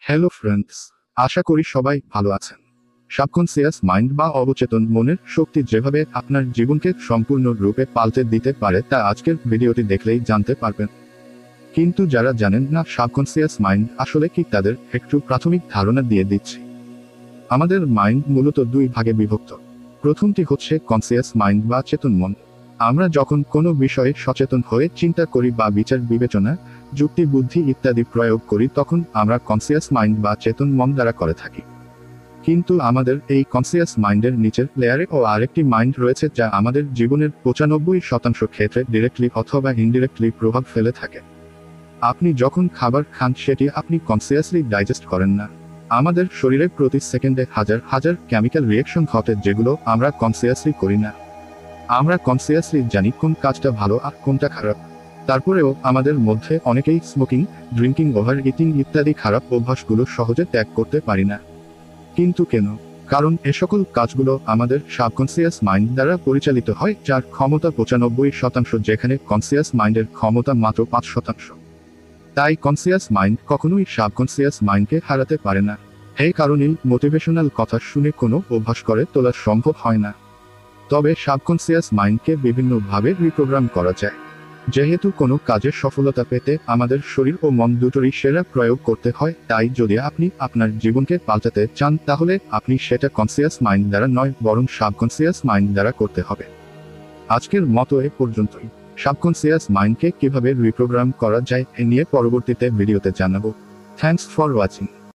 Hello friends, আশা করি সবাই ভালো আছেন। সাবকনসিয়াস মাইন্ড বা অবচেতন মনের শক্তি যেভাবে আপনার জীবনকে সম্পূর্ণরূপে পাল্টে দিতে পারে তা আজকের ভিডিওটি দেখলেই জানতে পারবেন। কিন্তু যারা জানেন না সাবকনসিয়াস মাইন্ড আসলে কি, তাদের একটু প্রাথমিক ধারণা দিয়ে দিচ্ছি। আমাদের মাইন্ড মূলত দুই ভাগে বিভক্ত। প্রথমটি হচ্ছে কনসিয়াস মাইন্ড বা চেতন মন। আমরা যখন কোনো বিষয়ে সচেতন হয়ে চিন্তা করি বা বিচার বিবেচনা, যুক্তি বুদ্ধি ইত্যাদি প্রয়োগ করি, তখন আমরা কনসিয়াস মাইন্ড বা চেতন মন দ্বারা করে থাকি। কিন্তু আমাদের এই কনসিয়াস মাইন্ডের নিচের লেয়ারে ও আরেকটি মাইন্ড রয়েছে যা আমাদের জীবনের 95% ক্ষেত্রে ডিরেক্টলি অথবা ইনডিরেক্টলি প্রভাব ফেলে থাকে। আপনি যখন খাবার খান সেটি আপনি কনসিয়াসলি ডাইজেস্ট করেন না। আমাদের শরীরে প্রতি সেকেন্ডে হাজার হাজার কেমিক্যাল রিয়েকশন ঘটে যেগুলো আমরা কনসিয়াসলি করি না। আমরা কনসিয়াসলি জানি কোন কাজটা ভালো আর কোনটা খারাপ। তারপরেও আমাদের মধ্যে অনেকেই স্মোকিং, ড্রিঙ্কিং, ওভার ইটিং ইত্যাদি খারাপ অভ্যাসগুলো সহজে ত্যাগ করতে পারি না। কিন্তু কেন? কারণ এ সকল কাজগুলো আমাদের সাবকনসিয়াস মাইন্ড দ্বারা পরিচালিত হয়, যার ক্ষমতা 95%, যেখানে কনসিয়াস মাইন্ডের ক্ষমতা মাত্র 5%। তাই কনসিয়াস মাইন্ড কখনোই সাবকনসিয়াস মাইন্ডকে হারাতে পারে না। এই কারণেই মোটিভেশনাল কথা শুনে কোনো অভ্যাস করে তোলা সম্ভব হয় না। তবে সাবকনসিয়াস মাইন্ডকে বিভিন্নভাবে রিপ্রোগ্রাম করা যায়। যেহেতু কোনো কাজের সফলতা পেতে আমাদের শরীর ও মন দুটোরই সেরা প্রয়োগ করতে হয়, তাই যদি আপনি আপনার জীবনকে পাল্টাতে চান তাহলে আপনি সেটা কনসিয়াস মাইন্ড দ্বারা নয়, বরং সাবকনসিয়াস মাইন্ড দ্বারা করতে হবে। আজকের মতো এ পর্যন্তই। সাবকনসিয়াস মাইন্ডকে কিভাবে রিপ্রোগ্রাম করা যায় এ নিয়ে পরবর্তীতে ভিডিওতে জানাবো। Thanks for watching.